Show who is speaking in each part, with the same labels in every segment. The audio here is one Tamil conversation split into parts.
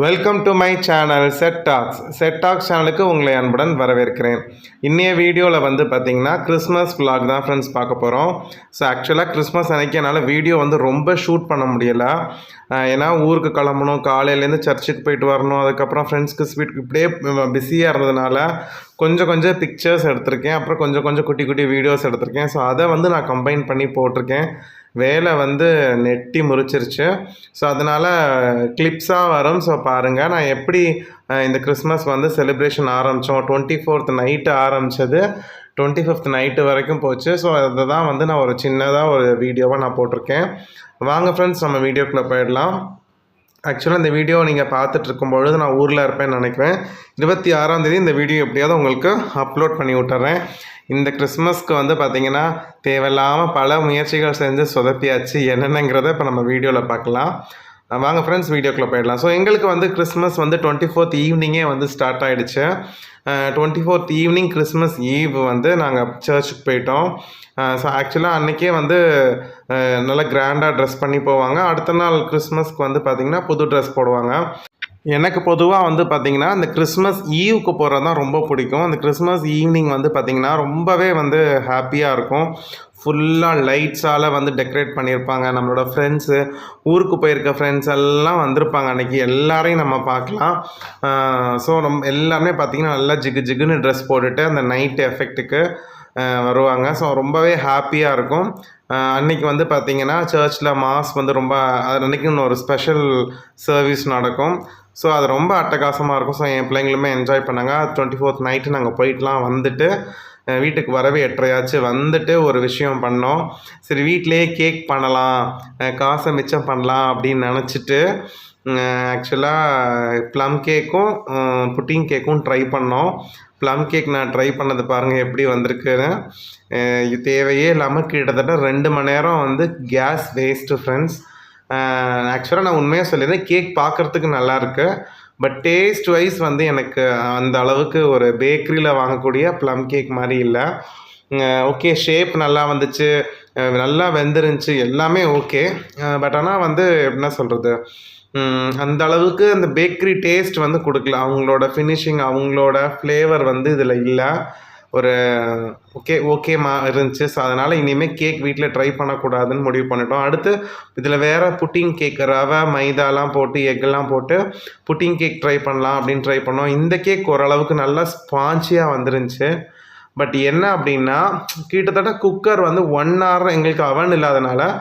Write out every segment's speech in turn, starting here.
Speaker 1: Welcome to my channel set tax சேனலுக்கு உங்களை அன்புடன் வரவேற்கிறேன். இன்னைய வீடியோவில் வந்து பார்த்திங்கன்னா கிறிஸ்மஸ் vlog தான் ஃப்ரெண்ட்ஸ் பார்க்க போகிறோம். ஸோ ஆக்சுவலாக கிறிஸ்மஸ் அன்றைக்கி என்னால் வீடியோ வந்து ரொம்ப ஷூட் பண்ண முடியலை. ஏன்னா ஊருக்கு கிளம்பணும், காலையிலேருந்து சர்ச்சுக்கு போயிட்டு வரணும், அதுக்கப்புறம் ஃப்ரெண்ட்ஸ்க்கு ஸ்வீட் இப்படியே பிஸியாக இருந்ததுனால கொஞ்சம் பிக்சர்ஸ் எடுத்திருக்கேன், அப்புறம் கொஞ்சம் குட்டி வீடியோஸ் எடுத்திருக்கேன். ஸோ அதை வந்து நான் கம்பைன் பண்ணி போட்டிருக்கேன். வேலை வந்து நெட்டி முறிச்சிருச்சு. ஸோ அதனால் கிளிப்ஸாக வரும். ஸோ பாருங்கள் நான் எப்படி இந்த கிறிஸ்மஸ் வந்து செலிப்ரேஷன் ஆரம்பித்தோம். 24th நைட்டு ஆரம்பித்தது 25th நைட்டு வரைக்கும் போச்சு. ஸோ அதை தான் வந்து நான் ஒரு சின்னதாக ஒரு வீடியோவாக நான் போட்டிருக்கேன். வாங்க ஃப்ரெண்ட்ஸ் நம்ம வீடியோக்குள்ளே போயிடலாம். ஆக்சுவலாக இந்த வீடியோ நீங்கள் பார்த்துட்டு இருக்கும்பொழுது நான் ஊரில் இருப்பேன்னு நினைக்கிறேன். 26ஆம் தேதி இந்த வீடியோ எப்படியாவது உங்களுக்கு அப்லோட் பண்ணி விட்டுறேன். இந்த கிறிஸ்மஸ்க்கு வந்து பார்த்திங்கன்னா தேவையில்லாமல் பல முயற்சிகள் செஞ்சு சொதப்பியாச்சு. என்னென்னங்கிறத இப்போ நம்ம வீடியோவில் பார்க்கலாம். வாங்க ஃப்ரெண்ட்ஸ் வீடியோக்குள்ளே போயிடலாம். ஸோ எங்களுக்கு வந்து கிறிஸ்மஸ் வந்து 24th ஈவினிங்கே வந்து ஸ்டார்ட் ஆகிடுச்சு. 24th ஈவினிங் கிறிஸ்மஸ் ஈவ் வந்து நாங்கள் சர்ச்சுக்கு போயிட்டோம். ஸோ ஆக்சுவலாக அன்றைக்கே வந்து நல்லா கிராண்டாக ட்ரெஸ் பண்ணி போவாங்க. அடுத்த நாள் கிறிஸ்மஸ்க்கு வந்து பார்த்திங்கன்னா புது ட்ரெஸ் போடுவாங்க. எனக்கு பொதுவாக வந்து பார்த்திங்கன்னா இந்த கிறிஸ்மஸ் ஈவுக்கு போகிறது தான் ரொம்ப பிடிக்கும். அந்த கிறிஸ்மஸ் ஈவினிங் வந்து பார்த்திங்கன்னா ரொம்பவே வந்து ஹாப்பியாக இருக்கும். ஃபுல்லாக லைட்ஸால் வந்து டெக்கரேட் பண்ணியிருப்பாங்க. நம்மளோட ஃப்ரெண்ட்ஸு, ஊருக்கு போயிருக்க ஃப்ரெண்ட்ஸ் எல்லாம் வந்திருப்பாங்க. அன்றைக்கி எல்லாரையும் நம்ம பார்க்கலாம். ஸோ எல்லாமே பார்த்திங்கன்னா நல்லா ஜிகுன்னு ட்ரெஸ் போட்டுட்டு அந்த நைட் எஃபெக்ட்டுக்கு வருவாங்க. ஸோ ரொம்பவே ஹாப்பியாக இருக்கும். அன்றைக்கி வந்து பார்த்திங்கன்னா சர்ச்சில் மாஸ் வந்து ரொம்ப அன்றைக்கின்னு ஒரு ஸ்பெஷல் சர்வீஸ் நடக்கும். ஸோ அது ரொம்ப அட்டகாசமாக இருக்கும். ஸோ என் பிள்ளைங்களுமே என்ஜாய் பண்ணாங்க. 24th நைட்டு நாங்கள் போயிட்டுலாம் வந்துட்டு வீட்டுக்கு வரவே 8:30 வந்துட்டு ஒரு விஷயம் பண்ணோம். சரி வீட்டிலையே கேக் பண்ணலாம், காசை மிச்சம் பண்ணலாம் அப்படின்னு நினச்சிட்டு ஆக்சுவலாக ப்ளம் கேக்கும் புட்டிங் கேக்கும் ட்ரை பண்ணோம். ப்ளம் கேக் நான் ட்ரை பண்ணது பாருங்கள் எப்படி வந்திருக்குன்னு. தேவையே இல்லாமல் கிட்டத்தட்ட 2 மணி நேரம் வந்து கேஸ் வேஸ்ட்டு ஃப்ரெண்ட்ஸ். ஆக்சுவலாக நான் உண்மையாக சொல்லிடுறேன், கேக் பார்க்குறதுக்கு நல்லாயிருக்கு. பட் டேஸ்ட் வைஸ் வந்து எனக்கு அந்த அளவுக்கு ஒரு பேக்கரியில் வாங்கக்கூடிய ப்ளம் கேக் மாதிரி இல்லை. ஓகே ஷேப் நல்லா வந்துச்சு, நல்லா வெந்துருந்துச்சு, எல்லாமே ஓகே. பட் ஆனால் வந்து என்ன சொல்கிறது, அந்த அளவுக்கு அந்த பேக்கரி டேஸ்ட் வந்து கொடுக்கல. அவங்களோட ஃபினிஷிங், அவங்களோட ஃப்ளேவர் வந்து இதில் இல்லை. ஒரு ஓகேமா இருந்துச்சு. ஸோ அதனால் இனிமேல் கேக் வீட்டில் ட்ரை பண்ணக்கூடாதுன்னு முடிவு பண்ணிட்டோம். அடுத்து இதில் வேறு புட்டிங் கேக், ரவை மைதாலாம் போட்டு எக்கெல்லாம் போட்டு புட்டிங் கேக் ட்ரை பண்ணலாம் அப்படின்னு ட்ரை பண்ணோம். இந்த கேக் ஓரளவுக்கு நல்லா ஸ்பான்ச்சியாக வந்துருந்துச்சு. பட் என்ன அப்படின்னா கிட்டத்தட்ட குக்கர் வந்து 1 hour, எங்களுக்கு அவன் இல்லாதனால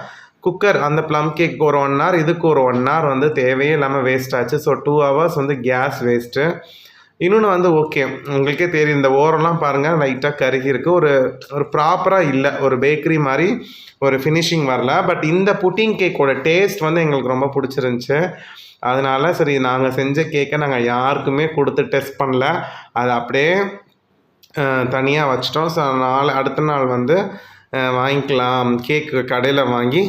Speaker 1: குக்கர் அந்த ப்ளம் கேக்கு ஒரு 1 hour, இதுக்கு ஒரு 1 hour வந்து தேவையே இல்லாமல் வேஸ்ட் ஆச்சு. ஸோ 2 hours வந்து கேஸ் வேஸ்ட்டு. இன்னொன்று வந்து ஓகே உங்களுக்கே தெரியும், இந்த ஓரெல்லாம் பாருங்கள் லைட்டாக கருகி இருக்குது. ஒரு ப்ராப்பராக இல்லை, ஒரு பேக்கரி மாதிரி ஒரு ஃபினிஷிங் வரல. பட் இந்த புட்டிங் கேக்கோட டேஸ்ட் வந்து எங்களுக்கு ரொம்ப பிடிச்சிருந்துச்சு. அதனால சரி நாங்கள் செஞ்ச கேக்கை நாங்கள் யாருக்குமே கொடுத்து டெஸ்ட் பண்ணல, அதை அப்படியே தனியாக வச்சிட்டோம். ஸோ அடுத்த நாள் வந்து வாங்கிக்கலாம், கேக்கு கடையில் வாங்கி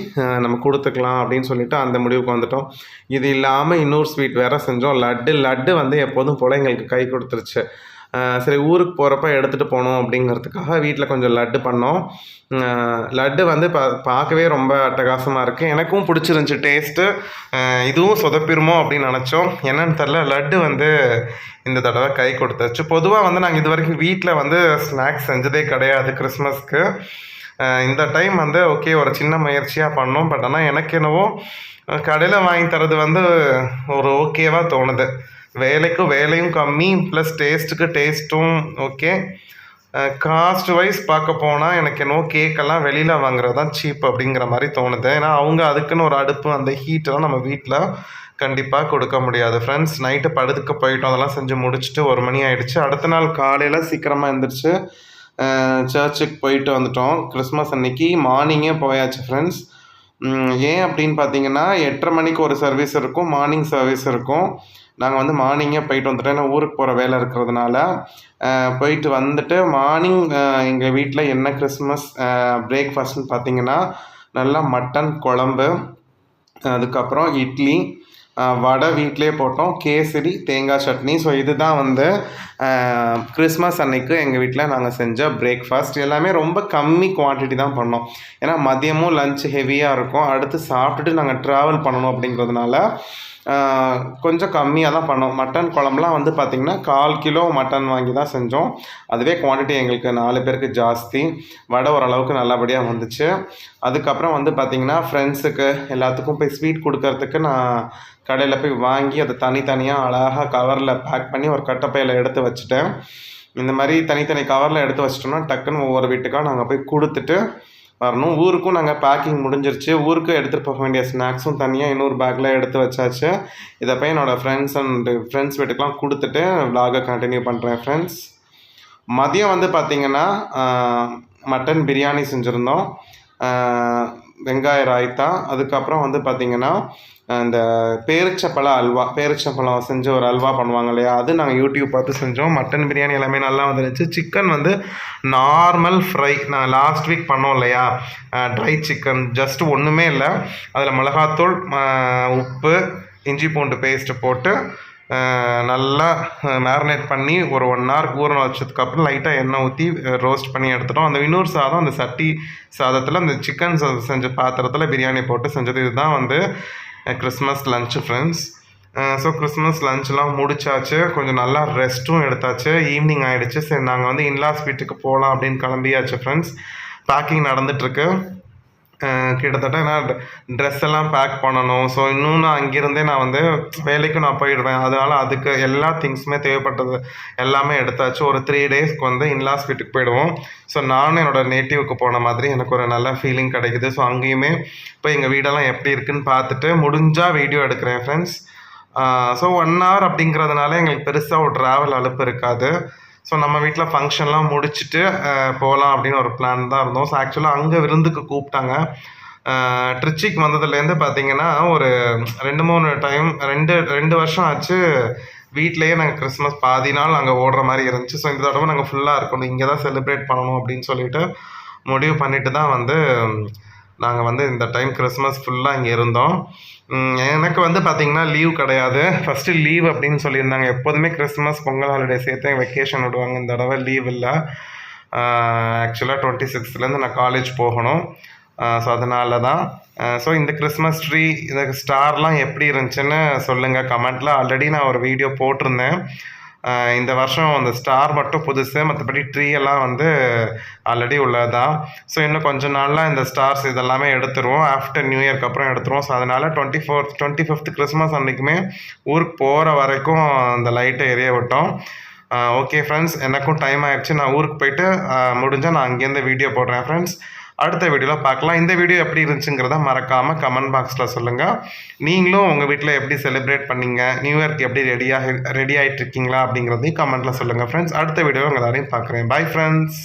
Speaker 1: நம்ம கொடுத்துக்கலாம் அப்படின்னு சொல்லிட்டு அந்த முடிவுக்கு வந்துட்டோம். இது இல்லாமல் இன்னொரு ஸ்வீட் வேறு செஞ்சோம், லட்டு வந்து எப்போதும் போல் எங்களுக்கு கை கொடுத்துருச்சு. சரி ஊருக்கு போகிறப்ப எடுத்துகிட்டு போகணும் அப்படிங்கிறதுக்காக வீட்டில் கொஞ்சம் லட்டு பண்ணோம். லட்டு வந்து பார்க்கவே ரொம்ப அட்டகாசமாக இருக்குது. எனக்கும் பிடிச்சிருந்துச்சி டேஸ்ட்டு. இதுவும் சொதப்பிருமோ அப்படின்னு நினச்சோம். என்னன்னு தெரில, லட்டு வந்து இந்த தடவை கை கொடுத்துருச்சு. பொதுவாக வந்து நாங்கள் இது வரைக்கும் வீட்டில் வந்து ஸ்நாக்ஸ் செஞ்சதே கிடையாது கிறிஸ்மஸ்க்கு. இந்த டைம் வந்து ஓகே ஒரு சின்ன முயற்சியாக பண்ணோம். பட் ஆனால் எனக்கு என்னவோ கடையில் வாங்கி தரது வந்து ஒரு ஓகேவாக தோணுது. வேலையும் கம்மி, ப்ளஸ் டேஸ்ட்டும் ஓகே. காஸ்ட் வைஸ் பார்க்க போனால் எனக்கு என்னவோ கேக்கெல்லாம் வெளியில் வாங்குறது தான் சீப் அப்படிங்கிற மாதிரி தோணுது. ஏன்னா அவங்க அதுக்குன்னு ஒரு அடுப்பு, அந்த ஹீட்டெல்லாம் நம்ம வீட்டில் கண்டிப்பாக கொடுக்க முடியாது ஃப்ரெண்ட்ஸ். நைட்டு படுத்துக்க போயிட்டோம், அதெல்லாம் செஞ்சு முடிச்சுட்டு 1 மணி ஆகிடுச்சு. அடுத்த நாள் காலையில் சீக்கிரமாக எழுந்திரிச்சு சர்ச்சுக்கு போயிட்டு வந்துட்டோம். கிறிஸ்மஸ் அன்னைக்கு மார்னிங்கே போயாச்சு ஃப்ரெண்ட்ஸ். ஏன் அப்படின்னு பார்த்தீங்கன்னா 8:30 மணிக்கு ஒரு சர்வீஸ் இருக்கும், மார்னிங் சர்வீஸ் இருக்கும். நாங்கள் வந்து மார்னிங்கே போயிட்டு வந்துட்டோம், ஏன்னா ஊருக்கு போகிற வேலை இருக்கிறதுனால. போயிட்டு வந்துட்டு மார்னிங் எங்கள் வீட்டில் என்ன கிறிஸ்மஸ் பிரேக்ஃபாஸ்ட்னு பார்த்தீங்கன்னா நல்லா மட்டன் குழம்பு, அதுக்கப்புறம் இட்லி, வடை வீட்டிலே போட்டோம், கேசரி, தேங்காய் சட்னி. ஸோ இதுதான் வந்து கிறிஸ்மஸ் அன்னைக்கு எங்கள் வீட்டில் நாங்கள் செஞ்ச பிரேக்ஃபாஸ்ட். எல்லாமே ரொம்ப கம்மி குவான்டிட்டி தான் பண்ணோம், ஏன்னா மதியமும் லஞ்ச் ஹெவியாக இருக்கும். அடுத்து சாப்பிட்டுட்டு நாங்கள் ட்ராவல் பண்ணணும் அப்படிங்கிறதுனால கொஞ்சம் கம்மியாக தான் பண்ணோம். மட்டன் குழம்புலாம் வந்து பார்த்திங்கன்னா 1/4 கிலோ மட்டன் வாங்கி தான் செஞ்சோம். அதுவே குவான்டிட்டி எங்களுக்கு 4 பேருக்கு ஜாஸ்தி. வடை ஓரளவுக்கு நல்லபடியாக வந்துச்சு. அதுக்கப்புறம் வந்து பார்த்திங்கன்னா ஃப்ரெண்ட்ஸுக்கு எல்லாத்துக்கும் போய் ஸ்வீட் கொடுக்கறதுக்கு நான் கடையில் போய் வாங்கி அதை தனித்தனியாக அழகாக கவரில் பேக் பண்ணி ஒரு கட்டைப்பையில் எடுத்து வச்சுட்டேன். இந்த மாதிரி தனித்தனி கவரில் எடுத்து வச்சிட்டோம்னா டக்குன்னு ஒவ்வொரு வீட்டுக்காக நாங்கள் போய் கொடுத்துட்டு வரணும். ஊருக்கும் நாங்கள் பேக்கிங் முடிஞ்சிருச்சு. ஊருக்கு எடுத்துகிட்டு போக வேண்டிய ஸ்நாக்ஸும் தனியாக இன்னொரு பேக்கில் எடுத்து வச்சாச்சு. இதை போய் என்னோடய ஃப்ரெண்ட்ஸ் வீட்டுக்கெலாம் கொடுத்துட்டு விலாகை கண்டினியூ பண்ணுறேன் ஃப்ரெண்ட்ஸ். மதியம் வந்து பார்த்திங்கன்னா மட்டன் பிரியாணி செஞ்சுருந்தோம், வெங்காய ராய்த்தா, அதுக்கப்புறம் வந்து பார்த்திங்கன்னா இந்த பேரிச்சப்பழம் செஞ்ச ஒரு அல்வா பண்ணுவாங்க இல்லையா, அது நாங்கள் யூடியூப் பார்த்து செஞ்சோம். மட்டன் பிரியாணி எல்லாமே நல்லா வந்துருந்துச்சு. சிக்கன் வந்து நார்மல் ஃப்ரை நாங்கள் லாஸ்ட் வீக் பண்ணோம் இல்லையா, ட்ரை சிக்கன் ஜஸ்ட் ஒன்றுமே இல்லை. அதில் மிளகாத்தூள், உப்பு, இஞ்சி பூண்டு பேஸ்ட்டு போட்டு நல்லா மேரினேட் பண்ணி ஒரு 1 hour ஊற வச்சதுக்கப்புறம் லைட்டாக எண்ணெய் ஊற்றி ரோஸ்ட் பண்ணி எடுத்துட்டோம். அந்த இன்னொரு சாதம் அந்த சட்டி சாதத்தில் அந்த சிக்கன் செஞ்ச பாத்திரத்தில் பிரியாணி போட்டு செஞ்சது. இதுதான் வந்து Christmas lunch friends. So Christmas லன்ச்லாம் முடிச்சாச்சு. கொஞ்சம் நல்லா ரெஸ்ட்டும் எடுத்தாச்சு. ஈவினிங் ஆகிடுச்சு. சரி நாங்கள் வந்து இன்லாஸ் வீட்டுக்கு போகலாம் அப்படின்னு கிளம்பியாச்சு ஃப்ரெண்ட்ஸ். பேக்கிங் நடந்துகிட்ருக்கு. கிட்டத்தட்ட நான் ட்ரெஸ் எல்லாம் பேக் பண்ணணும். ஸோ இன்னும் நான் அங்கேருந்தே நான் வந்து வேலைக்கும் நான் போயிடுவேன். அதனால் அதுக்கு எல்லா திங்ஸுமே தேவைப்பட்டது எல்லாமே எடுத்தாச்சு. ஒரு 3 daysக்கு வந்து இன்லாஸ் வீட்டுக்கு போயிடுவோம். ஸோ நானும் என்னோடய நேட்டிவ்க்கு போன மாதிரி எனக்கு ஒரு நல்ல ஃபீலிங் கிடைக்குது. ஸோ அங்கேயுமே போய் எங்கள் வீடெல்லாம் எப்படி இருக்குதுன்னு பார்த்துட்டு முடிஞ்சால் வீடியோ எடுக்கிறேன் ஃப்ரெண்ட்ஸ். ஸோ 1 hour அப்படிங்கிறதுனால எங்களுக்கு பெருசாக ஒரு ட்ராவல் அலுப்பு இருக்காது. ஸோ நம்ம வீட்டில் ஃபங்க்ஷன்லாம் முடிச்சுட்டு போகலாம் அப்படின்னு ஒரு பிளான் தான் இருந்தோம். ஸோ ஆக்சுவலாக அங்கே விருந்துக்கு கூப்பிட்டாங்க. ட்ரிச்சிக்கு வந்ததுலேருந்து பார்த்திங்கன்னா ஒரு 2-3 டைம் 2 வருஷம் ஆச்சு வீட்டிலையே நாங்கள் கிறிஸ்மஸ் பாதி நாள் அங்கே ஓடுற மாதிரி இருந்துச்சு. ஸோ இந்த தடவை நாங்கள் ஃபுல்லாக இருக்கணும், இங்கே தான் செலிப்ரேட் பண்ணணும் அப்படின்னு சொல்லிட்டு முடிவு பண்ணிட்டு தான் வந்து நாங்கள் வந்து இந்த டைம் கிறிஸ்மஸ் ஃபுல்லாக இங்கே இருந்தோம். எனக்கு வந்து பார்த்திங்கன்னா லீவ் கிடையாது. ஃபஸ்ட்டு லீவ் அப்படின்னு சொல்லியிருந்தாங்க. எப்போதுமே கிறிஸ்மஸ், பொங்கல் ஹாலிடே சேர்த்து வெக்கேஷன் விடுவாங்க. இந்த தடவை லீவ் இல்லை. ஆக்சுவலாக 26லேருந்து நான் காலேஜ் போகணும். ஸோ அதனால தான். ஸோ இந்த கிறிஸ்மஸ் ட்ரீ, இந்த ஸ்டார்லாம் எப்படி இருந்துச்சுன்னு சொல்லுங்கள் கமெண்ட்டில். ஆல்ரெடி நான் ஒரு வீடியோ போட்டிருந்தேன். இந்த வருஷம் அந்த ஸ்டார் மட்டும் புதுசு, மற்றபடி ட்ரீ எல்லாம் வந்து ஆல்ரெடி உள்ளது தான். ஸோ இன்னும் கொஞ்ச நாளில் இந்த ஸ்டார்ஸ் இதெல்லாமே எடுத்துருவோம். ஆஃப்டர் நியூ இயர்க்கு அப்புறம் எடுத்துருவோம். ஸோ அதனால் 25th கிறிஸ்மஸ் அன்றைக்குமே ஊருக்கு போகிற வரைக்கும் அந்த லைட்டை எரிய விட்டோம். ஓகே ஃப்ரெண்ட்ஸ், எனக்கும் டைம் ஆகிடுச்சு. நான் ஊருக்கு போயிட்டு முடிஞ்சால் நான் அங்கேருந்து வீடியோ போடுறேன் ஃப்ரெண்ட்ஸ். அடுத்த வீடியோவில் பார்க்கலாம். இந்த வீடியோ எப்படி இருந்துச்சுங்கிறத மறக்காமல் கமெண்ட் பாக்ஸில் சொல்லுங்கள். நீங்களும் உங்கள் வீட்டில் எப்படி செலிப்ரேட் பண்ணீங்க, நியூ இயர்க்கு எப்படி ரெடி ஆகிட்டு இருக்கீங்களா அப்படிங்கிறதையும் கமெண்ட்டில் சொல்லுங்கள் ஃப்ரெண்ட்ஸ். அடுத்த வீடியோவில் உங்கள் எல்லாரையும் பார்க்குறேன். Bye friends.